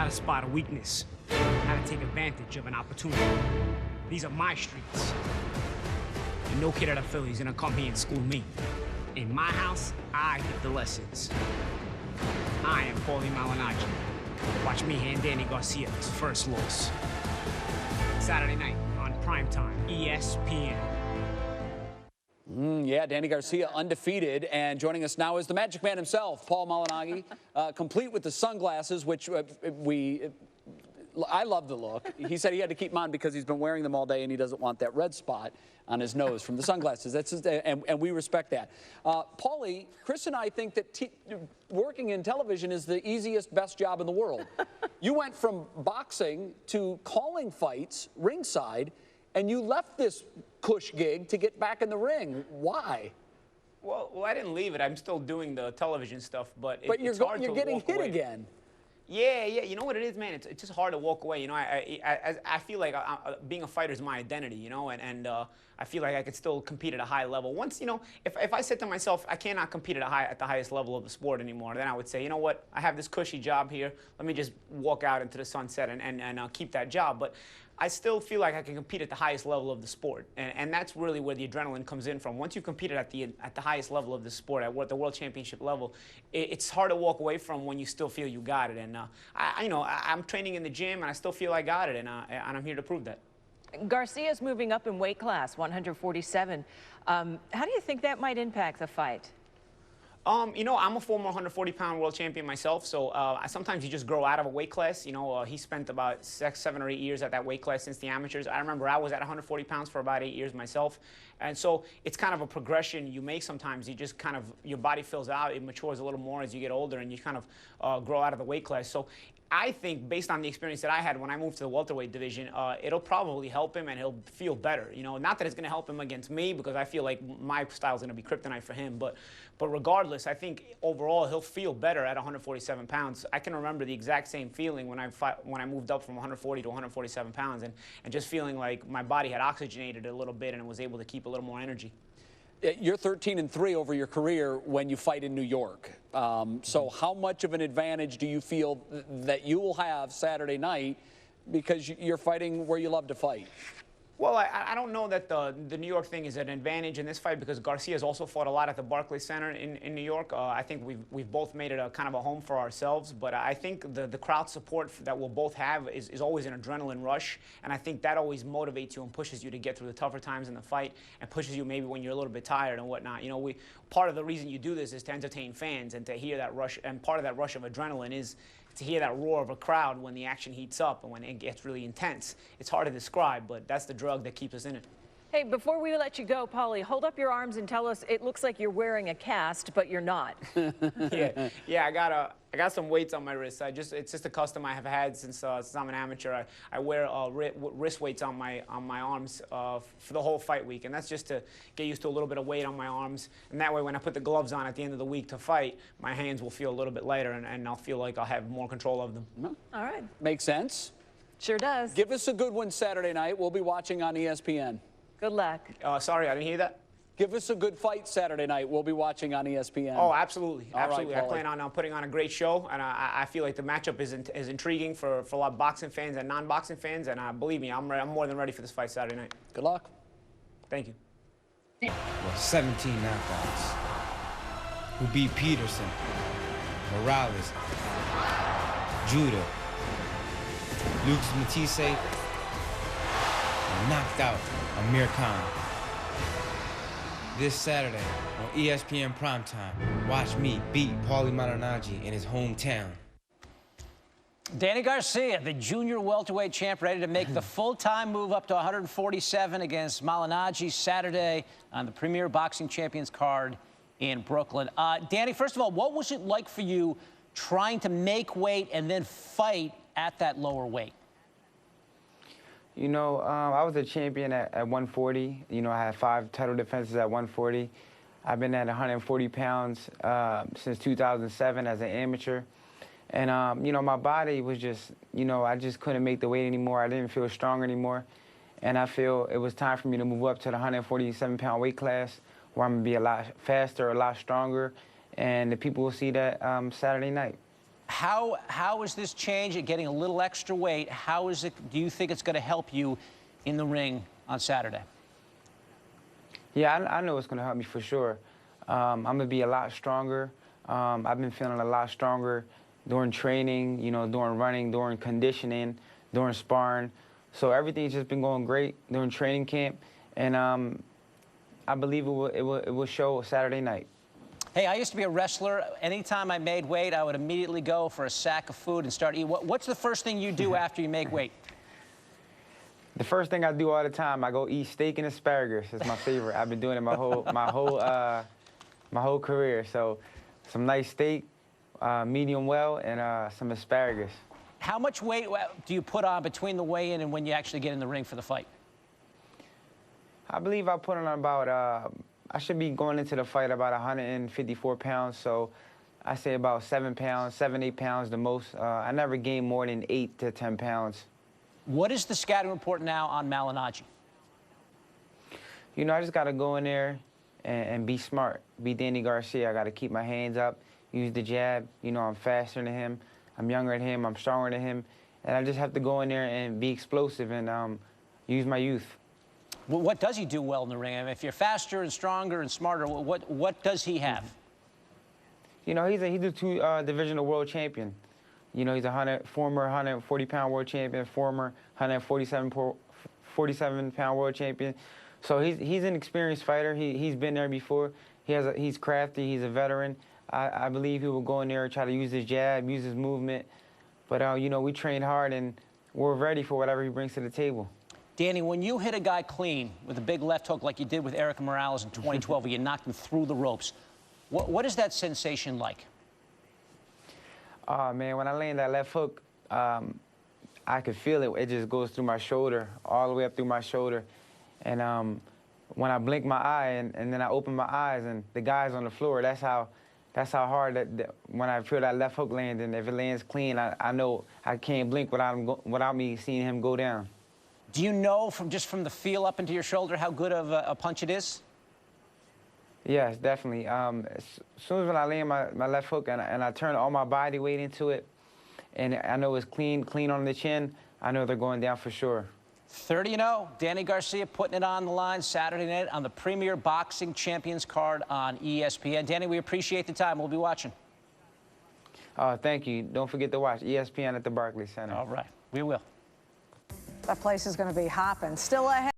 to spot a weakness, how to take advantage of an opportunity. These are my streets. And no kid at a Philly's gonna come here and school me. In my house, I give the lessons. I am Paulie Malignaggi. Watch me hand Danny Garcia his first loss. Saturday night on primetime, ESPN. Yeah, Danny Garcia undefeated, and joining us now is the Magic Man himself, Paul Malignaggi, complete with the sunglasses, which I love the look. He said he had to keep them on because he's been wearing them all day and he doesn't want that red spot on his nose from the sunglasses. That's just, and we respect that. Paulie, Chris and I think that working in television is the easiest, best job in the world. You went from boxing to calling fights ringside, and you left this cush gig to get back in the ring. Why? Well, I didn't leave it. I'm still doing the television stuff, but you're getting hit again. Yeah. You know what it is, man? It's just hard to walk away. You know, I feel like being a fighter is my identity. You know, and I feel like I could still compete at a high level. Once, you know, if I said to myself, I cannot compete at the highest level of the sport anymore, then I would say, you know what? I have this cushy job here. Let me just walk out into the sunset and keep that job. But I still feel like I can compete at the highest level of the sport, and that's really where the adrenaline comes in from. Once you've competed at the highest level of the sport, at the world championship level, it's hard to walk away from when you still feel you got it. And I'm training in the gym, and I still feel I got it, and I'm here to prove that. Garcia's moving up in weight class, 147. How do you think that might impact the fight? You know, I'm a former 140-pound world champion myself, so sometimes you just grow out of a weight class. You know, he spent about 7 or 8 years at that weight class since the amateurs. I remember I was at 140 pounds for about 8 years myself. And so it's kind of a progression you make sometimes. You just kind of, your body fills out, it matures a little more as you get older, and you kind of grow out of the weight class. So I think, based on the experience that I had when I moved to the welterweight division, it'll probably help him and he'll feel better. You know, not that it's going to help him against me, because I feel like my style is going to be kryptonite for him. But regardless, I think overall he'll feel better at 147 pounds. I can remember the exact same feeling when I moved up from 140 to 147 pounds, and just feeling like my body had oxygenated a little bit and was able to keep a little more energy. You're 13-3 over your career when you fight in New York. So how much of an advantage do you feel that you will have Saturday night because you're fighting where you love to fight? Well, I don't know that the New York thing is an advantage in this fight, because Garcia's also fought a lot at the Barclays Center in New York. I think we've both made it a kind of a home for ourselves, but I think the crowd support that we'll both have is always an adrenaline rush, and I think that always motivates you and pushes you to get through the tougher times in the fight, and pushes you maybe when you're a little bit tired and whatnot. You know, part of the reason you do this is to entertain fans and to hear that rush, and part of that rush of adrenaline is to hear that roar of a crowd when the action heats up and when it gets really intense. It's hard to describe, but that's the drug that keeps us in it. Hey, before we let you go, Paulie, hold up your arms and tell us, it looks like you're wearing a cast, but you're not. Yeah, I got some weights on my wrists. It's just a custom I have had since I'm an amateur. I wear wrist weights on my arms for the whole fight week, and that's just to get used to a little bit of weight on my arms. And that way, when I put the gloves on at the end of the week to fight, my hands will feel a little bit lighter, and I'll feel like I'll have more control of them. All right. Makes sense. Sure does. Give us a good one Saturday night. We'll be watching on ESPN. Good luck. Sorry, I didn't hear that. Give us a good fight Saturday night. We'll be watching on ESPN. Oh, absolutely. Absolutely. I plan on putting on a great show, and I feel like the matchup is intriguing for a lot of boxing fans and non-boxing fans, and believe me, I'm more than ready for this fight Saturday night. Good luck. Thank you. Well, 17 knockouts. Who beat Peterson, Morales, Judah, Lucas Matisse, and knocked out Amir Khan. This Saturday on ESPN Primetime, watch me beat Paulie Malignaggi in his hometown. Danny Garcia, the junior welterweight champ, ready to make the full-time move up to 147 against Malignaggi Saturday on the Premier Boxing Champions card in Brooklyn. Danny, first of all, what was it like for you trying to make weight and then fight at that lower weight? You know, I was a champion at 140. You know, I had 5 title defenses at 140. I've been at 140 pounds since 2007 as an amateur. And, you know, my body was just, you know, I just couldn't make the weight anymore. I didn't feel strong anymore. And I feel it was time for me to move up to the 147-pound weight class, where I'm going to be a lot faster, a lot stronger. And the people will see that Saturday night. How is this change at getting a little extra weight? How is it? Do you think it's going to help you in the ring on Saturday? Yeah, I know it's going to help me for sure. I'm going to be a lot stronger. I've been feeling a lot stronger during training, you know, during running, during conditioning, during sparring. So everything's just been going great during training camp, and I believe it will show Saturday night. Hey, I used to be a wrestler. Anytime I made weight, I would immediately go for a sack of food and start eating. What's the first thing you do after you make weight? The first thing I do all the time, I go eat steak and asparagus. It's my favorite. I've been doing it my whole career. So, some nice steak, medium well, and some asparagus. How much weight do you put on between the weigh-in and when you actually get in the ring for the fight? I believe I put on about, I should be going into the fight about 154 pounds. So I say about 7 pounds, 7, 8 pounds the most. I never gained more than 8 to 10 pounds. What is the scouting report now on Malignaggi? You know, I just got to go in there and be smart, be Danny Garcia. I got to keep my hands up, use the jab. You know, I'm faster than him. I'm younger than him. I'm stronger than him. And I just have to go in there and be explosive and use my youth. Well, what does he do well in the ring? I mean, if you're faster and stronger and smarter, what does he have? You know, he's a two-divisional world champion. You know, he's a former 140-pound world champion, former 147-pound world champion. So he's an experienced fighter. He's been there before. He's crafty. He's a veteran. I believe he will go in there and try to use his jab, use his movement. But, you know, we train hard, and we're ready for whatever he brings to the table. Danny, when you hit a guy clean with a big left hook like you did with Eric Morales in 2012, where you knocked him through the ropes, what is that sensation like? Oh, man, when I land that left hook, I could feel it. It just goes through my shoulder, all the way up through my shoulder. And when I blink my eye and then I open my eyes and the guy's on the floor, that's how hard that when I feel that left hook land, and if it lands clean, I know I can't blink without me seeing him go down. Do you know just from the feel up into your shoulder how good of a punch it is? Yes, definitely. As soon as when I land my left hook and I turn all my body weight into it, and I know it's clean on the chin, I know they're going down for sure. 30-0, Danny Garcia putting it on the line Saturday night on the Premier Boxing Champions card on ESPN. Danny, we appreciate the time. We'll be watching. Thank you. Don't forget to watch ESPN at the Barclays Center. All right, we will. That place is going to be hopping. Still ahead.